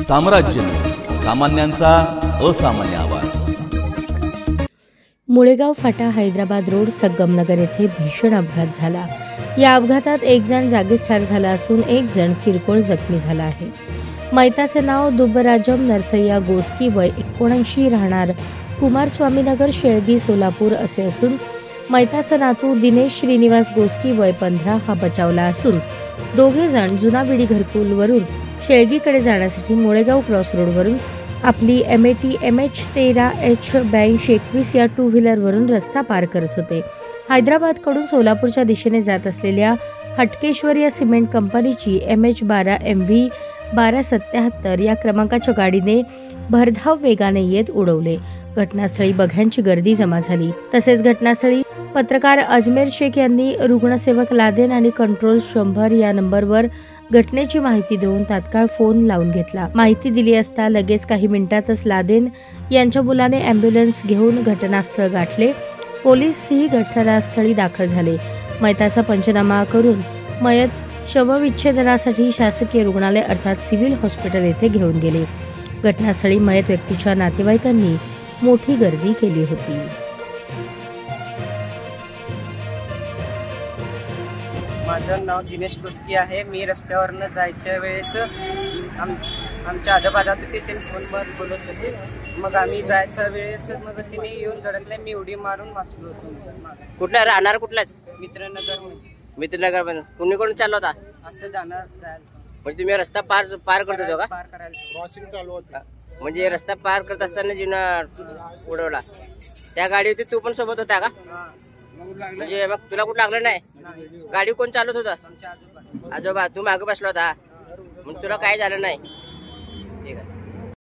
साम्राज्य, सामान्यांचा असामान्य आवाज। मुळेगाव फाटा हैदराबाद रोड संगमनगर येथे भीषण अपघात झाला। या अपघातात एक जण जागीच ठार झाला असून एक जण किरकोळ जखमी झाला आहे। मैताचे नाव दुब्बराजम नरसय्या गोस्की वय 79 राहणार कुमारस्वामीनगर शेळगी सोलापूर असे असून मैताचा नातू दिनेश श्रीनिवास गोस्की वय 15 हा बचावला असून दोघे जण जुना विडी घरकुल वरून शेळगीकडे जाण्यासाठी मुळेगाव क्रॉस रोडवरून आपली MAT MH13H8221 या 2 व्हीलरवरून रस्ता पार करत होते। हैदराबादकडून सोलापूरच्या दिशेने जात असलेल्या हटकेश्वर या सिमेंट कंपनीची MH12MV 1277 या क्रमांकाच्या गाडीने भरधाव वेगाने येत उडवले। घटनास्थळी बघ्यांची गर्दी जमा झाली। तसेच घटनास्थळी पत्रकार अजमेर शेख यांनी रुग्णसेवक लादेन आणि कंट्रोल 100 या नंबरवर घटनेची माहिती देऊन तात्काळ फोन लावून घेतला। माहिती दिली असता लगेच काही मिनिटातच लादेन यांच्या मुलाने ॲम्ब्युलन्स घेऊन घटनास्थळ गाठले। पोलीसही घटनास्थळी दाखल झाले। मैताचा पंचनामा करून मयत शवविच्छेदनासाठी शासकीय रुग्णालय अर्थात सिव्हिल हॉस्पिटल येथे घेऊन गेले। घटनास्थळी मयत व्यक्तीच्या नातेवाईकांनी मोठी गर्दी केली होती। माझं नाव दिनेश गोस्की आहे। मी रस्त्यावरनं जायच्या वेळेस आमच्या आजोबाजात तिथे फोनवर बोलत होते। मग आम्ही जायच्या वेळेस मग तिने येऊन धडकले। मी उडी मारून वाचलो होतो। कुठला राहणार कुठलाच मित्रनगर मध्ये कोणी चालला होता असं जाणार म्हणजे तुम्ही रस्ता पार करत होतो का? पार करायला क्रॉसिंग चालू होता म्हणजे रस्ता पार करत असताना जिना उडवला त्या गाडीवरती तू पण सोबत होता का? म्हणजे मग तुला कुठं लागलं नाही? गाडी कोण चालवत होता? आमच्या आजोबा। आजोबा, तू मागे बसला होता मग तुला काय झालं नाही? ठीक आहे।